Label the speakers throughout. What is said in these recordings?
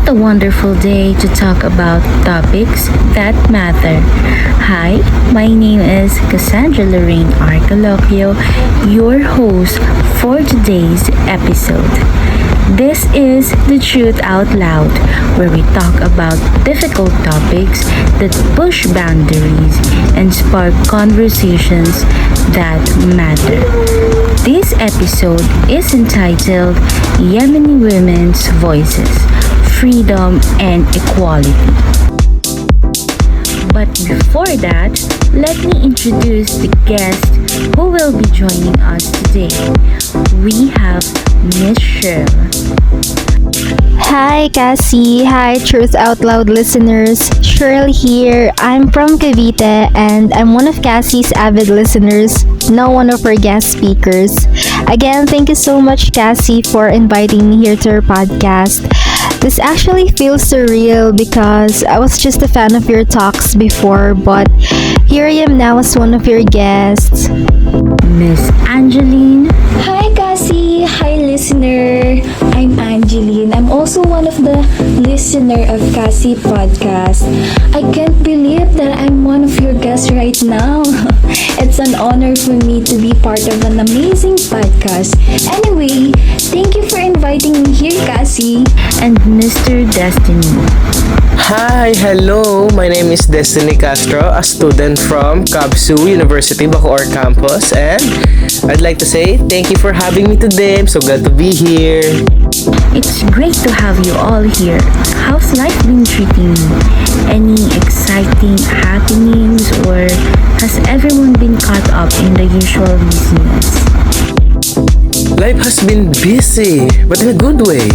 Speaker 1: What a wonderful day to talk about topics that matter. Hi, my name is Kasandra Lorraine R. Coloquio, your host for today's episode. This is The Truth Out Loud, where we talk about difficult topics that push boundaries and spark conversations that matter. This episode is entitled Yemeni Women's Voices, Freedom and Equality. But before that, let me introduce the guest who will be joining us today. We have Miss Sherl.
Speaker 2: Hi Cassie, hi Truth Out Loud listeners, Sherl here. I'm from Cavite and I'm one of Cassie's avid listeners, now one of her guest speakers. Again, thank you so much Cassie for inviting me here to her podcast. This actually feels surreal because I was just a fan of your talks before, but here I am now as one of your guests.
Speaker 1: Miss Angelyn.
Speaker 3: Hi Cassie! Hi listener! I'm Angelyn. I'm also one of the listener of Cassie podcast. I can't believe that I'm one of your guests right now. It's an honor for me to be part of an amazing podcast. Anyway, thank you for inviting me here, Cassie.
Speaker 1: And Mr. Dhezthynhee.
Speaker 4: Hi, hello. My name is Dhezthynhee Castro, a student from Cavite State University, Bacoor Campus, and I'd like to say thank you for having me today. I'm so glad to be here.
Speaker 1: It's great to have you all here. How's life been treating you? Any exciting happenings, or has everyone been caught up in the usual busyness?
Speaker 4: Life has been busy, but in a good way.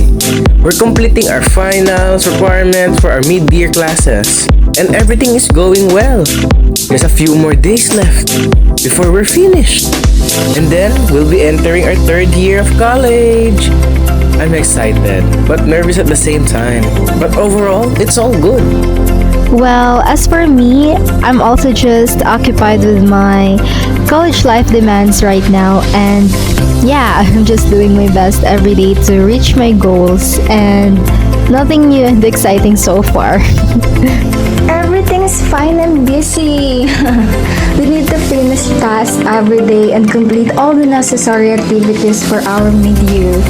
Speaker 4: We're completing our finals requirements for our mid-year classes, and everything is going well. There's a few more days left before we're finished, and then we'll be entering our third year of college. I'm excited, but nervous at the same time. But overall, it's all good.
Speaker 2: Well, as for me, I'm also just occupied with my college life demands right now, and yeah, I'm just doing my best every day to reach my goals, and nothing new and exciting so far.
Speaker 3: Everything's fine and busy. We need to finish tasks every day and complete all the necessary activities for our mid-year.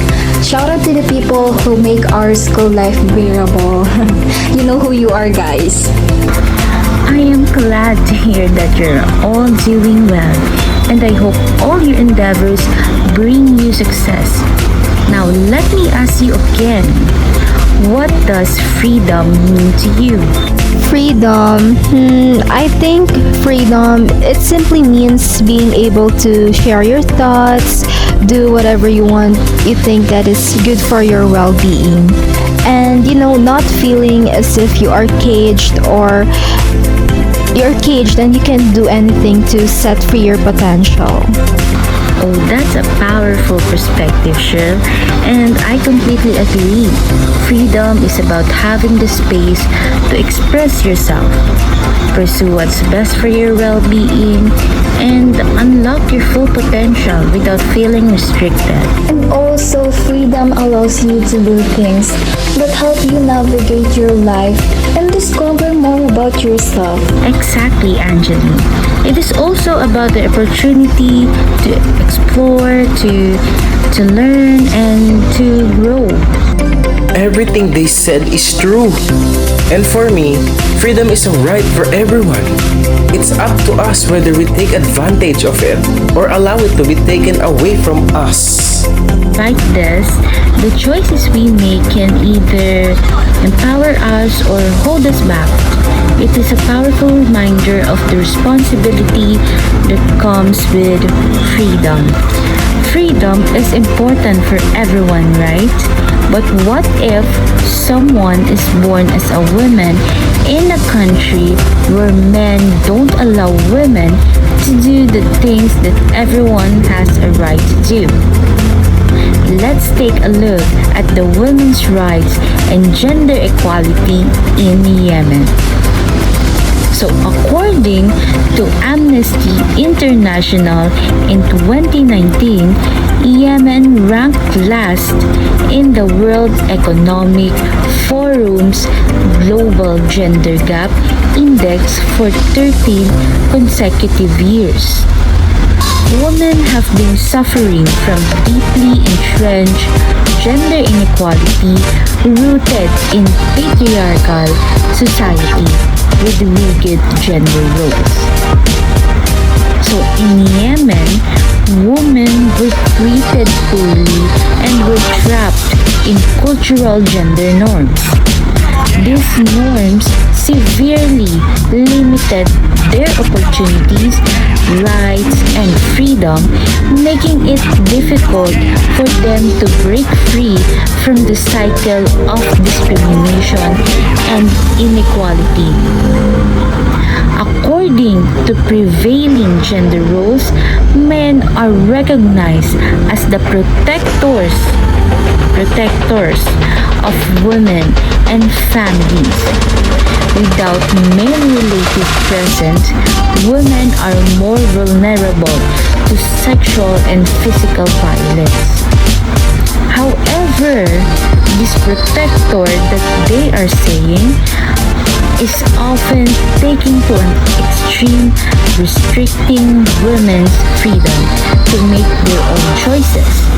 Speaker 3: Shout out to the people who make our school life bearable. You know who you are, guys.
Speaker 1: I am glad to hear that you're all doing well, and I hope all your endeavors bring you success. Now let me ask you again, what does freedom mean to you?
Speaker 2: Freedom. I think freedom, it simply means being able to share your thoughts, do whatever you want, you think that is good for your well-being. And not feeling as if you are caged or you're caged and you can't do anything to set free your potential.
Speaker 1: Oh, that's a powerful perspective, Sherl, and I completely agree. Freedom is about having the space to express yourself, pursue what's best for your well-being, and unlock your full potential without feeling restricted.
Speaker 3: And also, freedom allows you to do things that help you navigate your life and discover more about yourself.
Speaker 1: Exactly, Angelyn. It is also about the opportunity to explore, to learn, and to grow.
Speaker 4: Everything they said is true. And for me, freedom is a right for everyone. It's up to us whether we take advantage of it or allow it to be taken away from us.
Speaker 1: Like this, the choices we make can either empower us or hold us back. It is a powerful reminder of the responsibility that comes with freedom. Freedom is important for everyone, right? But what if someone is born as a woman in a country where men don't allow women to do the things that everyone has a right to do? Let's take a look at the women's rights and gender equality in Yemen. So according to Amnesty International in 2019, Yemen ranked last in the World Economic Forum's Global Gender Gap Index for 13 consecutive years. Women have been suffering from deeply entrenched gender inequality rooted in patriarchal society with rigid gender roles. So in Yemen, women were treated poorly and were trapped in cultural gender norms. These norms severely limited their opportunities, rights, and freedom, making it difficult for them to break free from the cycle of discrimination and inequality. According to prevailing gender roles, men are recognized as the protectors of women and families. Without male relatives present, women are more vulnerable to sexual and physical violence. However, this protector that they are saying is often taken to an extreme, restricting women's freedom to make their own choices.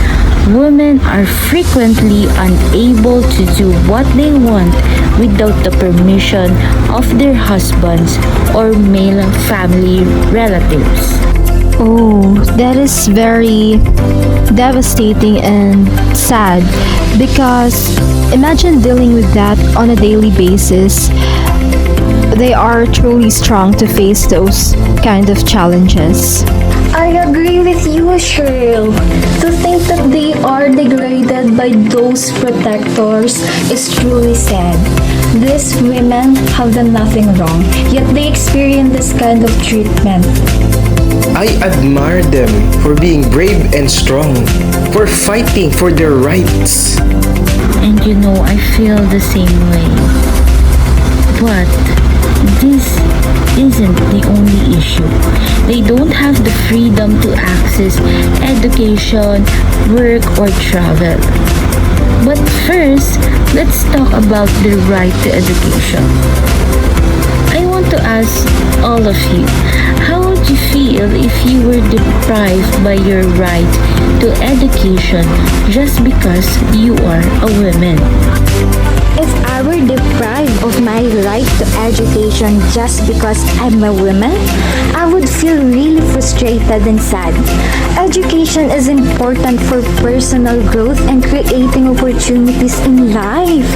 Speaker 1: Women are frequently unable to do what they want without the permission of their husbands or male family relatives.
Speaker 2: Oh, that is very devastating and sad because imagine dealing with that on a daily basis. They are truly strong to face those kind of challenges.
Speaker 3: I agree with you, Sherl. To think that they are degraded by those protectors is truly sad. These women have done nothing wrong, yet they experience this kind of treatment.
Speaker 4: I admire them for being brave and strong, for fighting for their rights.
Speaker 1: And you know, I feel the same way. But this isn't the only issue. They don't have the freedom to access education, work, or travel. But first, let's talk about the right to education. I want to ask all of you, how would you feel if you were deprived by your right to education just because you are a woman?
Speaker 5: If I were deprived of my right to education just because I'm a woman, I would feel really frustrated and sad. Education is important for personal growth and creating opportunities in life.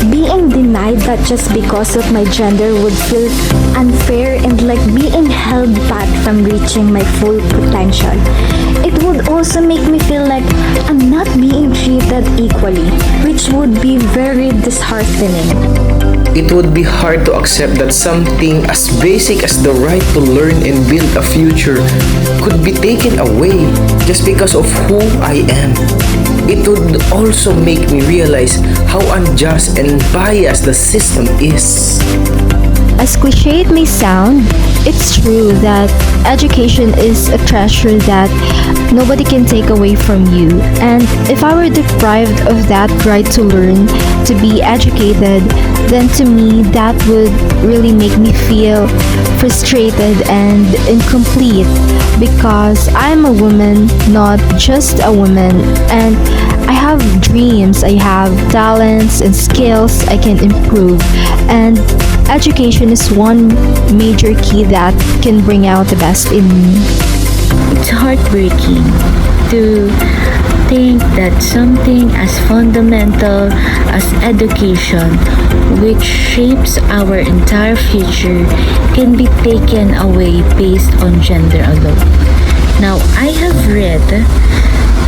Speaker 5: Being denied that just because of my gender would feel unfair and like being held back from reaching my full potential. It would also make me feel like I'm not being treated equally, which would be very disheartening.
Speaker 4: It would be hard to accept that something as basic as the right to learn and build a future could be taken away just because of who I am. It would also make me realize how unjust and biased the system is.
Speaker 2: As cliche it may sound, it's true that education is a treasure that nobody can take away from you. And if I were deprived of that right to learn, to be educated, then to me that would really make me feel frustrated and incomplete because I'm a woman, not just a woman, and I have dreams, I have talents and skills I can improve, and education is one major key that can bring out the best in me.
Speaker 1: It's heartbreaking to think that something as fundamental as education, which shapes our entire future, can be taken away based on gender alone. Now, I have read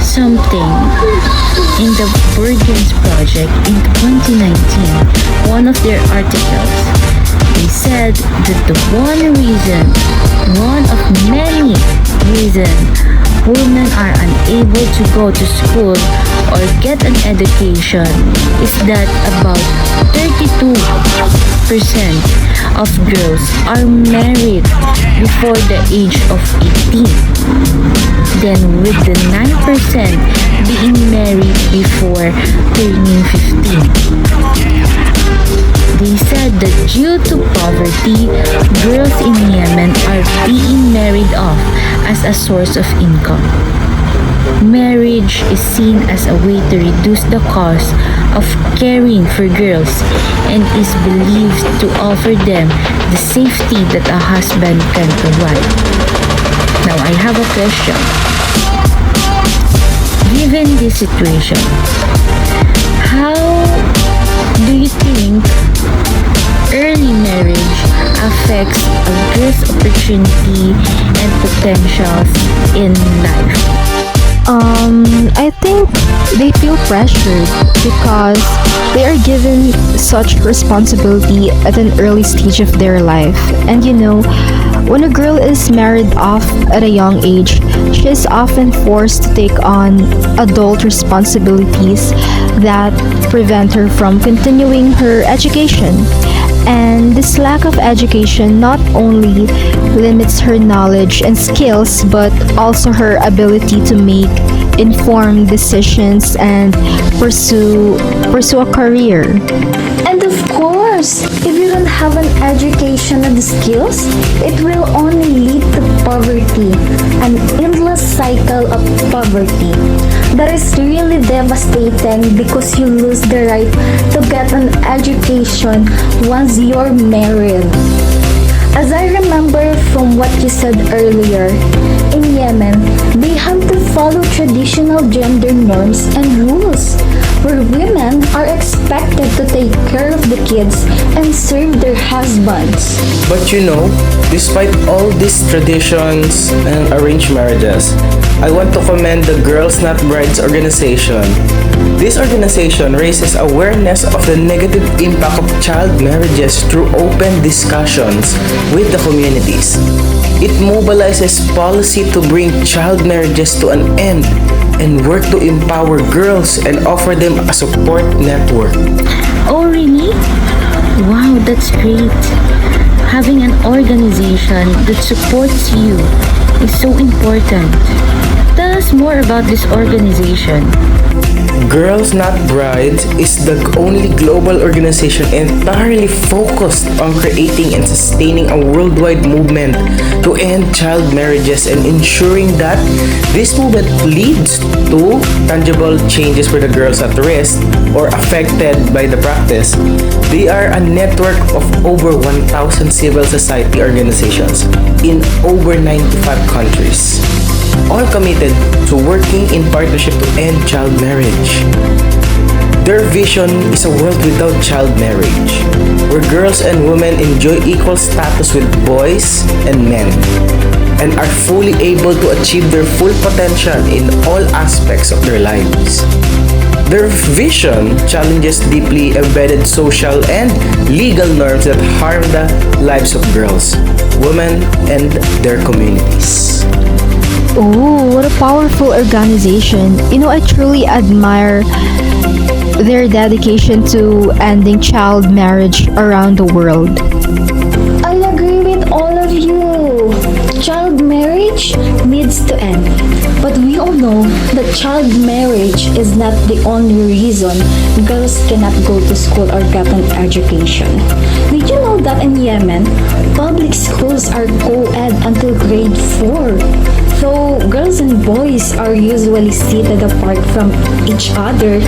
Speaker 1: something in the Virgins Project in 2019, one of their articles. They said that the one of many reasons women are unable to go to school or get an education is that about 32% of girls are married before the age of 18. Then with the 9% being married before turning 15. They said that due to poverty, girls in Yemen are being married off as a source of income. Marriage is seen as a way to reduce the cost of caring for girls and is believed to offer them the safety that a husband can provide. Now I have a question. Given this situation, how do you think early marriage affects a girl's opportunity and potentials in life?
Speaker 2: I think they feel pressured because they are given such responsibility at an early stage of their life. And when a girl is married off at a young age, she is often forced to take on adult responsibilities that prevent her from continuing her education. And this lack of education not only limits her knowledge and skills, but also her ability to make informed decisions and pursue a career.
Speaker 3: And of course, if you don't have an education and skills, it will only lead to poverty, an endless cycle of poverty. That is really devastating because you lose the right to get an education once you're married. As I remember from what you said earlier, in Yemen, they have to follow traditional gender norms and rules, where women are expected to take care of the kids and serve their husbands.
Speaker 4: But despite all these traditions and arranged marriages, I want to commend the Girls Not Brides organization. This organization raises awareness of the negative impact of child marriages through open discussions with the communities. It mobilizes policy to bring child marriages to an end and work to empower girls and offer them a support network.
Speaker 1: Oh, really? Wow, that's great. Having an organization that supports you is so important. Tell us more about this organization.
Speaker 4: Girls Not Brides is the only global organization entirely focused on creating and sustaining a worldwide movement to end child marriages and ensuring that this movement leads to tangible changes for the girls at risk or affected by the practice. They are a network of over 1,000 civil society organizations in over 95 countries, all committed to working in partnership to end child marriage. Their vision is a world without child marriage, where girls and women enjoy equal status with boys and men, and are fully able to achieve their full potential in all aspects of their lives. Their vision challenges deeply embedded social and legal norms that harm the lives of girls, women, and their communities.
Speaker 2: Oh, what a powerful organization. I truly admire their dedication to ending child marriage around the world.
Speaker 3: I agree with all of you. Child marriage needs to end. But we all know that child marriage is not the only reason girls cannot go to school or get an education. Did you know that in Yemen, public schools are co-ed until grade 4? So girls and boys are usually seated apart from each other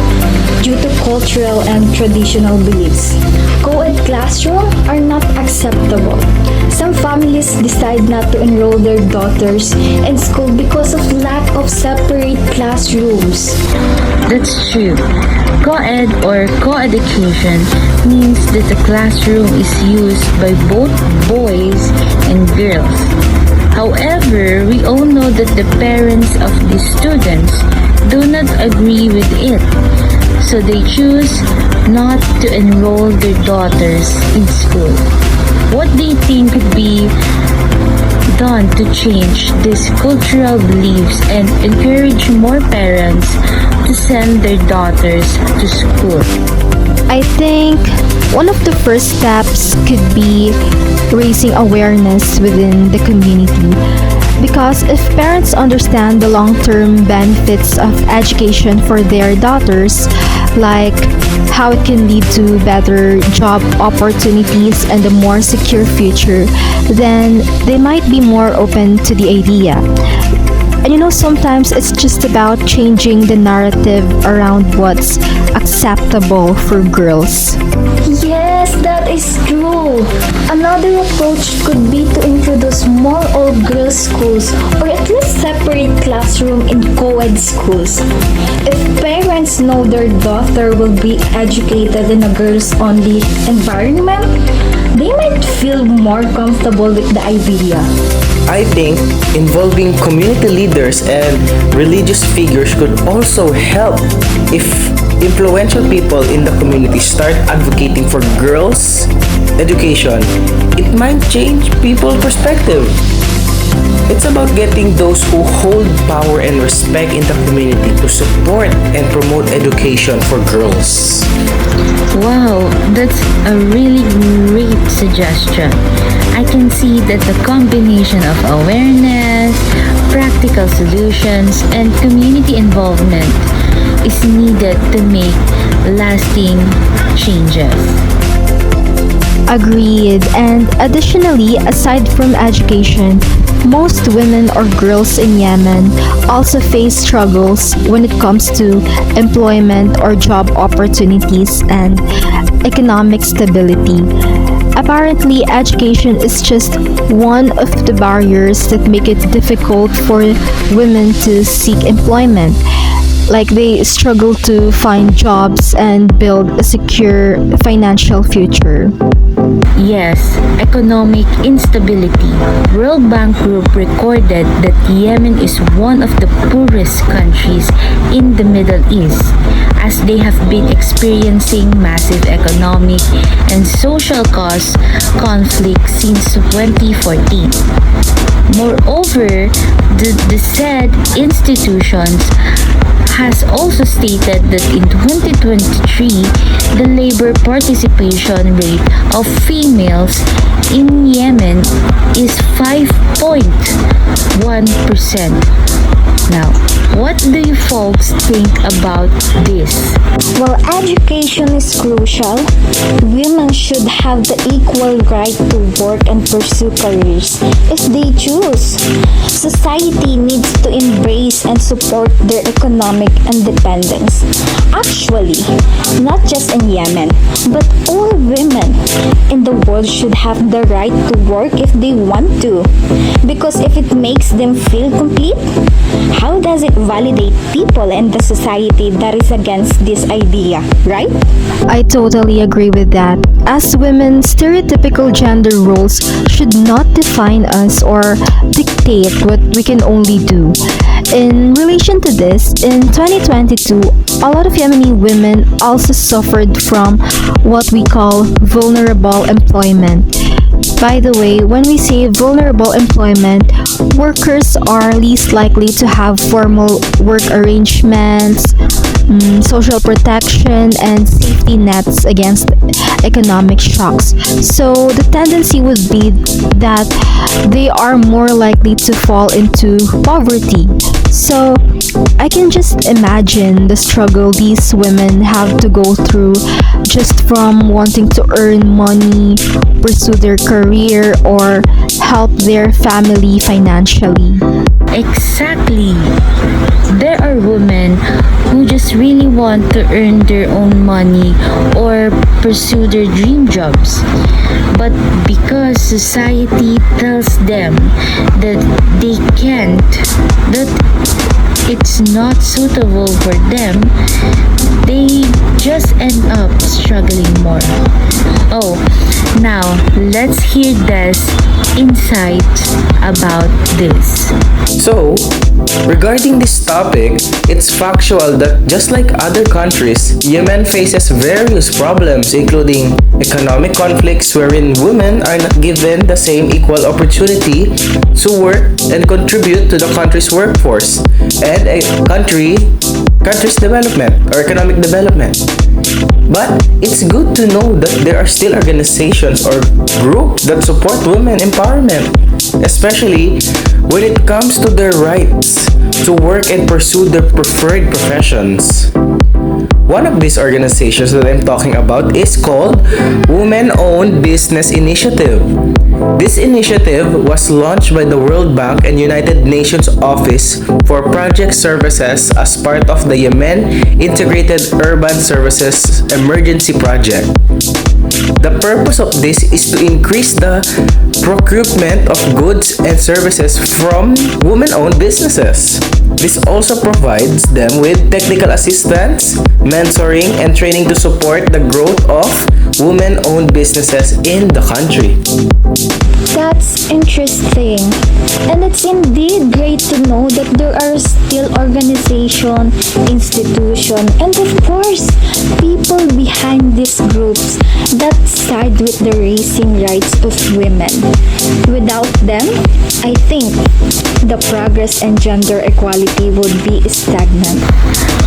Speaker 3: due to cultural and traditional beliefs. Co-ed classrooms are not acceptable. Some families decide not to enroll their daughters in school because of lack of separate classrooms.
Speaker 1: That's true. Co-ed or co-education means that the classroom is used by both boys and girls. However, we all know that the parents of the students do not agree with it, so they choose not to enroll their daughters in school. What they think could be done to change these cultural beliefs and encourage more parents to send their daughters to school?
Speaker 2: I think one of the first steps could be raising awareness within the community. Because if parents understand the long-term benefits of education for their daughters, like how it can lead to better job opportunities and a more secure future, then they might be more open to the idea. And sometimes it's just about changing the narrative around what's acceptable for girls.
Speaker 3: Yes, that is true. Another approach could be to introduce more all-girls schools or at least separate classroom in co-ed schools. If parents know their daughter will be educated in a girls-only environment, they might feel more comfortable with the idea.
Speaker 4: I think involving community leaders and religious figures could also help. If influential people in the community start advocating for girls' education, it might change people's perspective. It's about getting those who hold power and respect in the community to support and promote education for girls.
Speaker 1: Wow, that's a really great suggestion. I can see that the combination of awareness, practical solutions, and community involvement is needed to make lasting changes.
Speaker 2: Agreed. And additionally, aside from education, most women or girls in Yemen also face struggles when it comes to employment or job opportunities and economic stability. Apparently, education is just one of the barriers that make it difficult for women to seek employment. Like they struggle to find jobs and build a secure financial future.
Speaker 1: Yes, economic instability. World Bank Group recorded that Yemen is one of the poorest countries in the Middle East, as they have been experiencing massive economic and social cost conflict since 2014. Moreover, the said institutions has also stated that in 2023, the labor participation rate of females in Yemen is 5.1%. Now, what do you folks think about this?
Speaker 5: Well, education is crucial. Women should have the equal right to work and pursue careers if they choose. Society needs to embrace and support their economic independence. Actually, not just in Yemen, but all women in the world should have the right to work if they want to. Because if it makes them feel complete, how does it validate people and the society that is against this idea, right?
Speaker 2: I totally agree with that. As women, stereotypical gender roles should not define us or dictate what we can only do. In relation to this, in 2022, a lot of Yemeni women also suffered from what we call vulnerable employment. By the way, when we say vulnerable employment, workers are least likely to have formal work arrangements, social protection, and safety nets against economic shocks. So the tendency would be that they are more likely to fall into poverty. So I can just imagine the struggle these women have to go through just from wanting to earn money, pursue their career, or help their family financially.
Speaker 1: Exactly. There are women who just really want to earn their own money or pursue their dream jobs. But because society tells them that they can't, that it's not suitable for them, they just end up struggling more. Oh, now let's hear Des' insights about this.
Speaker 4: So, regarding this topic, it's factual that just like other countries, Yemen faces various problems including economic conflicts wherein women are not given the same equal opportunity to work and contribute to the country's workforce and a country's development or economic development. But it's good to know that there are still organizations or groups that support women empowerment, especially when it comes to their rights to work and pursue their preferred professions. One of these organizations that I'm talking about is called Women-Owned Business Initiative. This initiative was launched by the World Bank and United Nations Office for Project Services as part of the Yemen Integrated Urban Services Emergency Project. The purpose of this is to increase the procurement of goods and services from women-owned businesses. This also provides them with technical assistance, mentoring, and training to support the growth of women-owned businesses in the country.
Speaker 3: That's interesting. And it's indeed great to know that there are still organization, institution, and of course, people behind these groups that side with the raising rights of women. Without them, I think the progress and gender equality would be stagnant.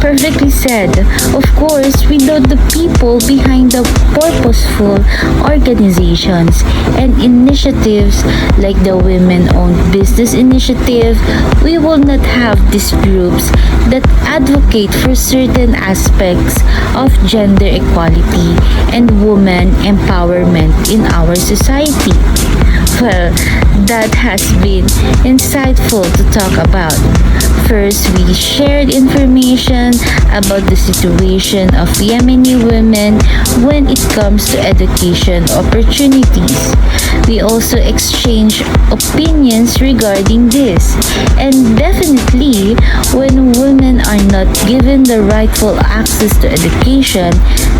Speaker 1: Perfectly said. Of course, without the people behind the purposeful organizations and initiatives like the Women-Owned Business Initiative, we will not have these groups that advocate for certain aspects of gender equality and women empowerment in our society. Well, that has been insightful to talk about. First, we shared information about the situation of Yemeni women when it comes to education opportunities. We also exchanged opinions regarding this. And definitely, when women are not given the rightful access to education,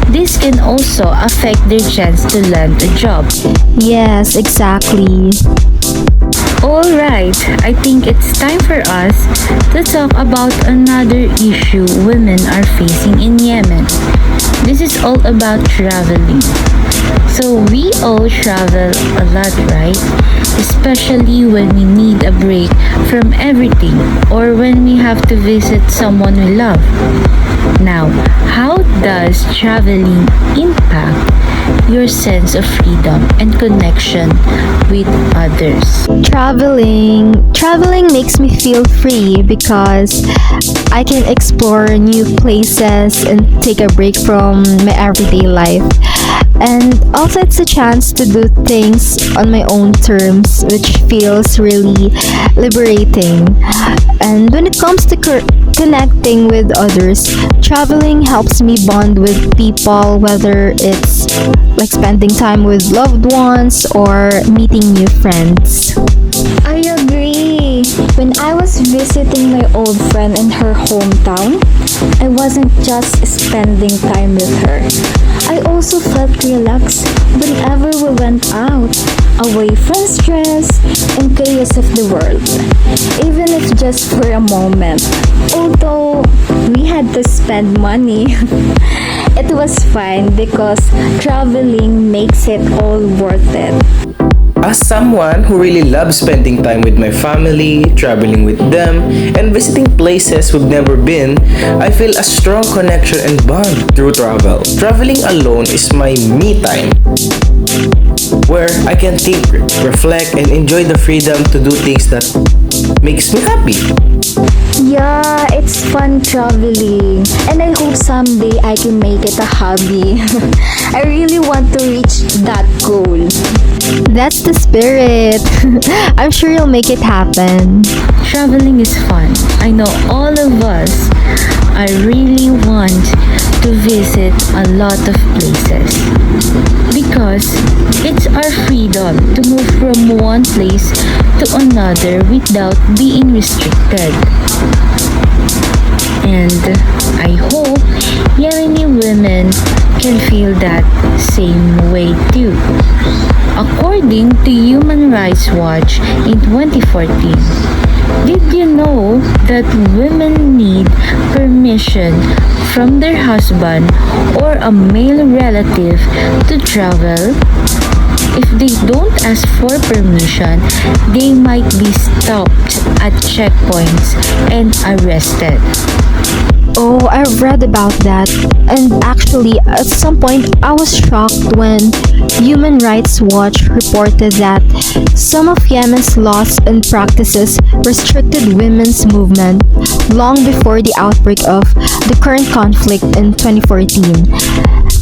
Speaker 1: this can also affect their chance to land a job.
Speaker 2: Yes, exactly.
Speaker 1: Alright, I think it's time for us to talk about another issue women are facing in Yemen. This is all about traveling. So we all travel a lot, right? Especially when we need a break from everything or when we have to visit someone we love. Now, how does traveling impact your sense of freedom and connection with others?
Speaker 2: Traveling makes me feel free because I can explore new places and take a break from my everyday life. And also it's a chance to do things on my own terms, which feels really liberating. And when it comes to connecting with others, traveling helps me bond with people, whether it's like spending time with loved ones or meeting new friends.
Speaker 3: I agree. When I was visiting my old friend in her hometown, I wasn't just spending time with her. I also felt relaxed whenever we went out, away from stress and chaos of the world, even if just for a moment. Although we had to spend money, it was fine because traveling makes it all worth it.
Speaker 4: As someone who really loves spending time with my family, traveling with them, and visiting places we've never been, I feel a strong connection and bond through travel. Traveling alone is my me time, where I can think, reflect, and enjoy the freedom to do things that makes me happy.
Speaker 3: Yeah, it's fun traveling, and I hope someday I can make it a hobby. I really want to reach that goal.
Speaker 2: That's the spirit. I'm sure you'll make it happen.
Speaker 1: Traveling is fun. I know all of us I really want to visit a lot of places because it's our freedom to move from one place to another without being restricted. And I hope Yemeni women can feel that same way too. According to Human Rights Watch in 2014, did you know that women need permission from their husband or a male relative to travel? If they don't ask for permission, they might be stopped at checkpoints and arrested.
Speaker 2: Oh, I read about that. And actually, at some point, I was shocked when Human Rights Watch reported that some of Yemen's laws and practices restricted women's movement long before the outbreak of the current conflict in 2014.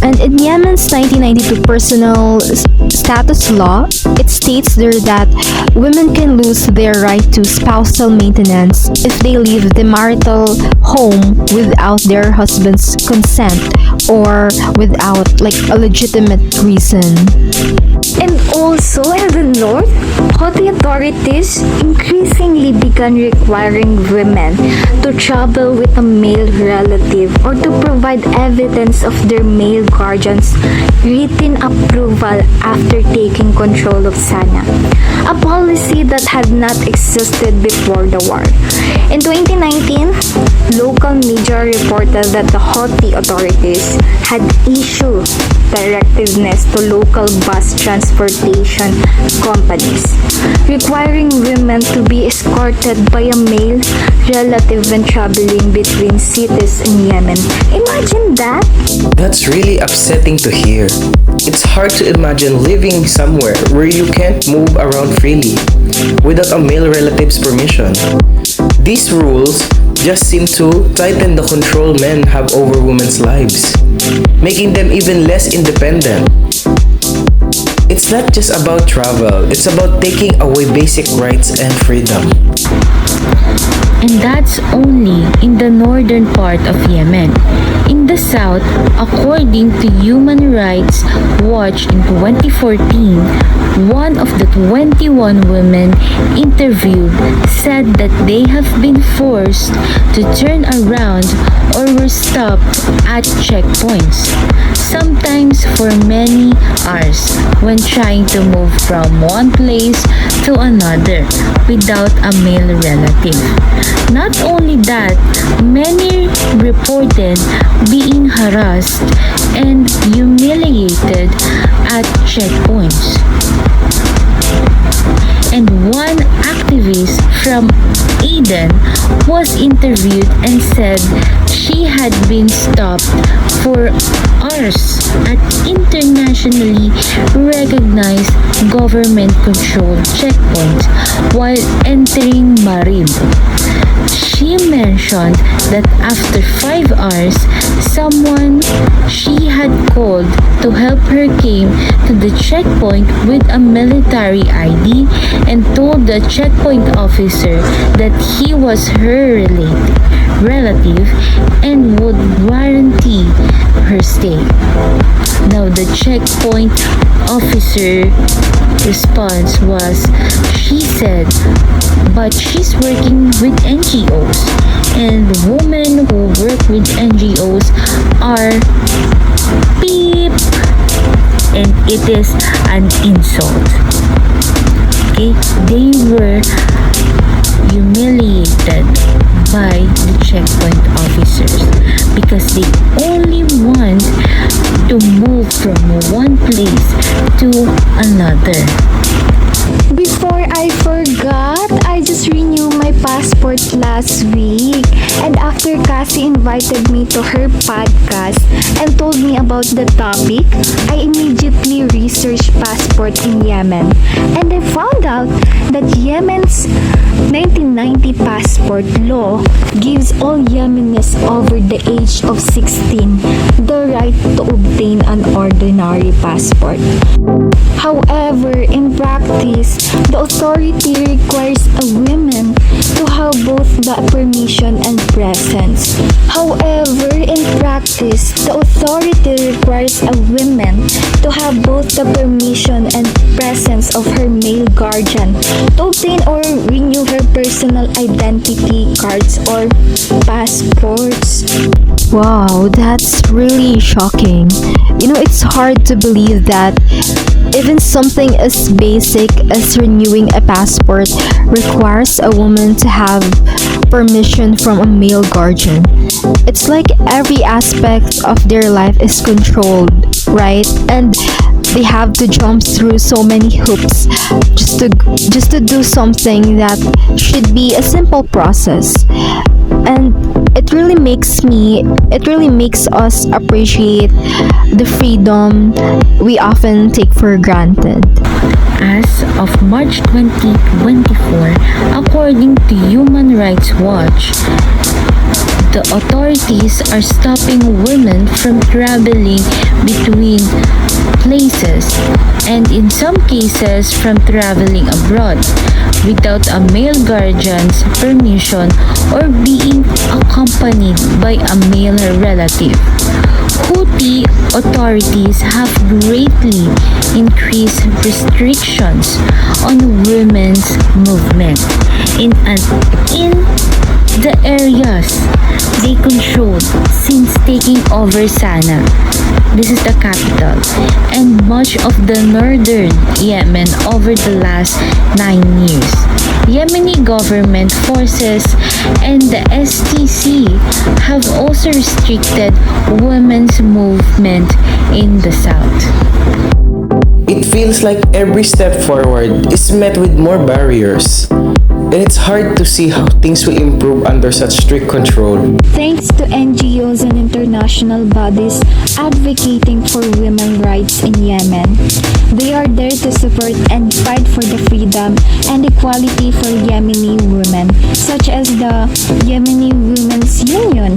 Speaker 2: And in Yemen's 1992 personal status law, it states there that women can lose their right to spousal maintenance if they leave the marital home without their husband's consent or without a legitimate reason.
Speaker 5: And also in the north, Houthi authorities increasingly began requiring women to travel with a male relative or to provide evidence of their male guardian's written approval after taking control of Sana, a policy that had not existed before the war. In 2019, local media reported that the Houthi authorities had issued directives to local bus transportation companies, requiring women to be escorted by a male relative when traveling between cities in Yemen. Imagine that!
Speaker 4: That's really upsetting to hear. It's hard to imagine living somewhere where you can't move around freely without a male relative's permission. These rules just seem to tighten the control men have over women's lives, making them even less independent. It's not just about travel, it's about taking away basic rights and freedom.
Speaker 1: And that's only in the northern part of Yemen. In the south, according to Human Rights Watch in 2014, one of the 21 women interviewed said that they have been forced to turn around or were stopped at checkpoints, sometimes for many hours when trying to move from one place to another without a male relative. Not only that, many reported being harassed and humiliated at checkpoints. And one activist from Aden was interviewed and said she had been stopped for hours at internationally recognized government-controlled checkpoints while entering 𝑀𝑒𝑚𝑏. She mentioned that after 5 hours, someone she had called to help her came to the checkpoint with a military ID and told the checkpoint officer that he was her relative and would guarantee her stay. Now the checkpoint officer response was, she said, but she's working with NGOs and women who work with NGOs are beep, and it is an insult. Okay, they were humiliated by the checkpoint officers because they only want to move from one place to another.
Speaker 3: Before I forgot, I just renewed my passport last week. And after Cassie invited me to her podcast and told me about the topic, I immediately researched passport in Yemen. And I found out that Yemen's 1990 passport law gives all Yemenis over the age of 16 the right to obtain an ordinary passport. However, in practice, the authority requires a woman to have both the permission and presence. However, in practice, the authority requires a woman to have both the permission and presence of her male guardian to obtain or renew her personal identity cards or passports.
Speaker 2: Wow, that's really shocking. It's hard to believe that even something as basic as renewing a passport requires a woman to have permission from a male guardian. It's like every aspect of their life is controlled, right? And they have to jump through so many hoops just to do something that should be a simple process. And it really makes us appreciate the freedom we often take for granted.
Speaker 1: As of March 2024, according to Human Rights Watch, the authorities are stopping women from traveling between places and in some cases from traveling abroad without a male guardian's permission or being accompanied by a male relative. Houthi authorities have greatly increased restrictions on women's movement in the areas they controlled since taking over Sana'a. This is the capital, and much of the northern Yemen over the last 9 years. Yemeni government forces and the STC have also restricted women's movement in the south.
Speaker 4: It feels like every step forward is met with more barriers. And it's hard to see how things will improve under such strict control.
Speaker 3: Thanks to NGOs and international bodies advocating for women's rights in Yemen. They are there to support and fight for the freedom and equality for Yemeni women, such as the Yemeni Women's Union.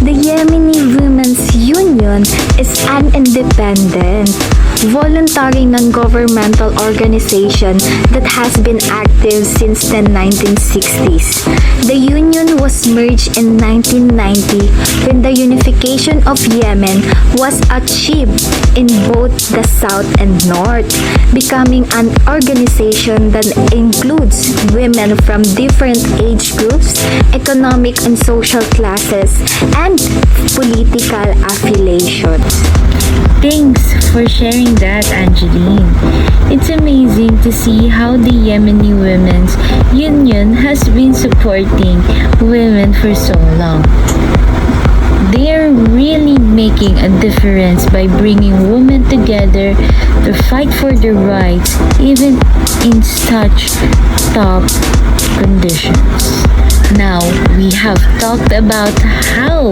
Speaker 5: The Yemeni Women's Union is an independent, voluntary non-governmental organization that has been active since the 1960s. The union was merged in 1990 when the unification of Yemen was achieved in both the south and north, becoming an organization that includes women from different age groups, economic and social classes, and political affiliations.
Speaker 1: Thanks for sharing that, Angelyn. It's amazing to see how the Yemeni Women's Union has been supporting women for so long. They're really making a difference by bringing women together to fight for their rights, even in such tough conditions. Now, we have talked about how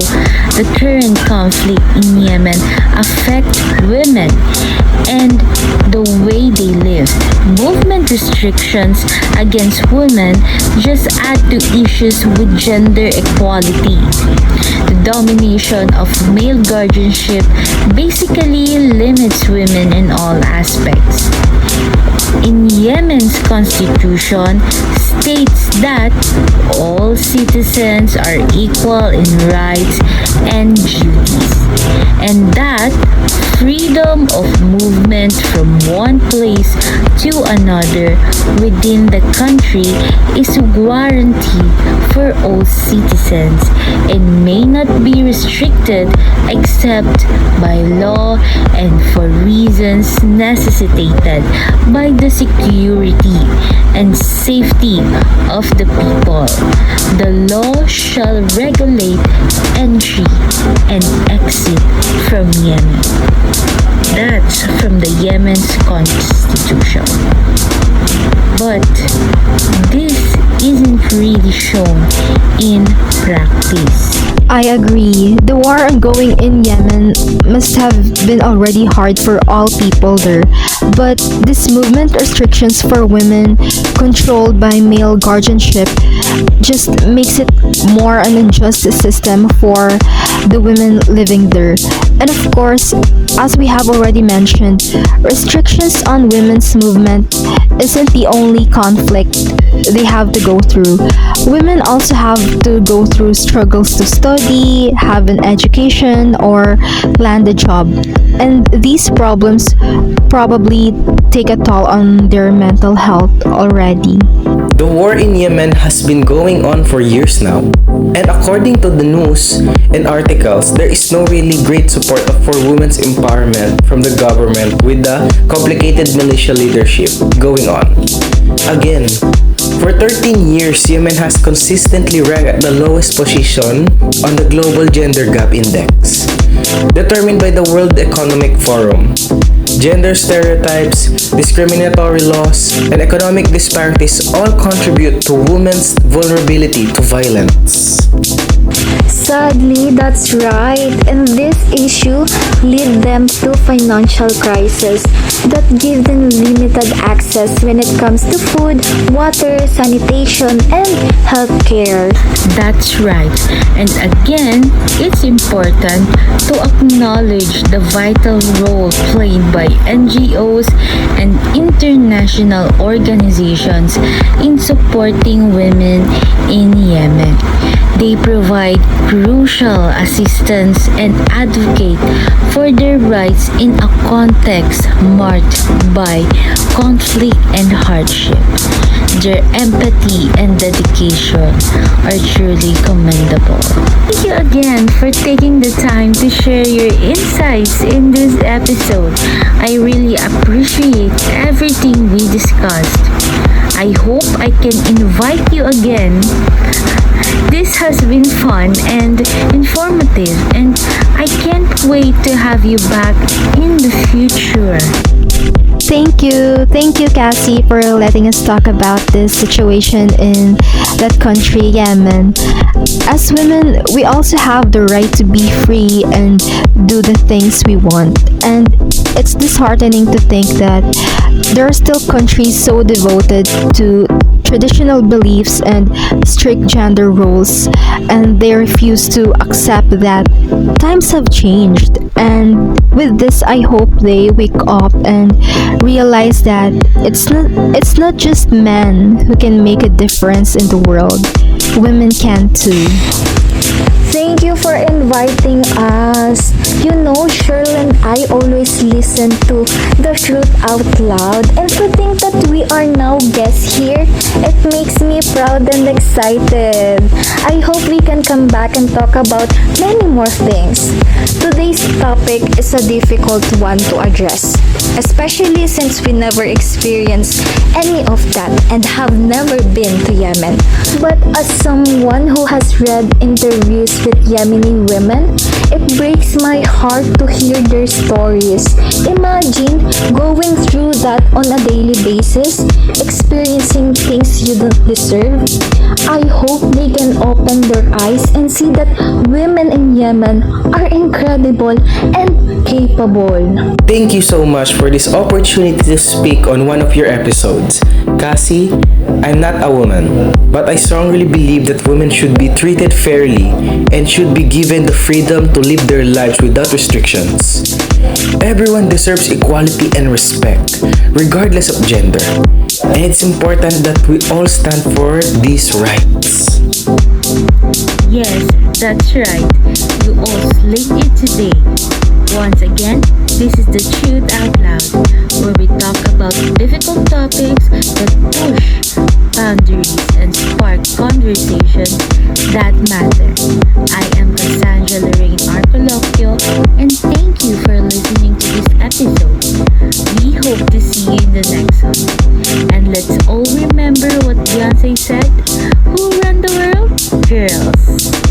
Speaker 1: the current conflict in Yemen affects women and the way they live. Movement restrictions against women just add to issues with gender equality. The domination of male guardianship basically limits women in all aspects. In Yemen's constitution states that all citizens are equal in rights and duties, and that freedom of movement from one place to another within the country is guaranteed for all citizens and may not be restricted except by law and for reasons necessitated by the security and safety of the people. The law shall regulate entry and exit from Yemen. That's from the Yemen's constitution. But this isn't really shown in practice.
Speaker 2: I agree. The war ongoing in Yemen must have been already hard for all people there. But this movement restrictions for women controlled by male guardianship just makes it more an unjust system for the women living there. And of course, as we have already mentioned, restrictions on women's movement isn't the only conflict they have to go through. Women also have to go through struggles to study, have an education, or land a job. And these problems probably take a toll on their mental health already.
Speaker 4: The war in Yemen has been going on for years now, and according to the news and articles, there is no really great support for women's empowerment from the government with the complicated militia leadership going on. Again, for 13 years, Yemen has consistently ranked at the lowest position on the Global Gender Gap Index, determined by the World Economic Forum. Gender stereotypes, discriminatory laws, and economic disparities all contribute to women's vulnerability to violence.
Speaker 3: Sadly, that's right. And this issue lead them to financial crisis that give them limited access when it comes to food, water, sanitation, and healthcare.
Speaker 1: That's right. And again, it's important to acknowledge the vital role played by NGOs and international organizations in supporting women in Yemen. They provide crucial assistance and advocate for their rights in a context marked by conflict and hardship. Their empathy and dedication are truly commendable. Thank you again for taking the time to share your insights in this episode. I really appreciate everything we discussed. I hope I can invite you again. This has been fun and informative, and I can't wait to have you back in the future.
Speaker 2: Thank you, Cassie, for letting us talk about this situation in that country, Yemen. As women, we also have the right to be free and do the things we want. And it's disheartening to think that there are still countries so devoted to traditional beliefs and strict gender roles, and they refuse to accept that times have changed. And with this, I hope they wake up and realize that it's not just men who can make a difference in the world. Women can too.
Speaker 3: Thank you for inviting us. You know, Sherl and I always listen to The Truth Out Loud, and to think that we are now guests here, it makes me proud and excited. I hope we can come back and talk about many more things. Today's topic is a difficult one to address, especially since we never experienced any of that and have never been to Yemen. But as someone who has read interviews with Yemeni women, it breaks my heart to hear their stories. Imagine going through that on a daily basis, experiencing things you don't deserve. I hope they can open their eyes and see that women in Yemen are incredible and capable.
Speaker 4: Thank you so much for this opportunity to speak on one of your episodes. Cassie, I'm not a woman, but I strongly believe that women should be treated fairly and should be given the freedom to live their lives without restrictions. Everyone deserves equality and respect, regardless of gender. And it's important that we all stand for these rights.
Speaker 1: Yes, that's right. You all slayed it today. Once again, this is The Truth Out Loud, where we talk about difficult topics that push boundaries and spark conversations that matter. I am Kasandra, Lorraine, our Coloquio, and thank you for listening to this episode. We hope to see you in the next one. And let's all remember what Beyonce said: who run the world? Girls.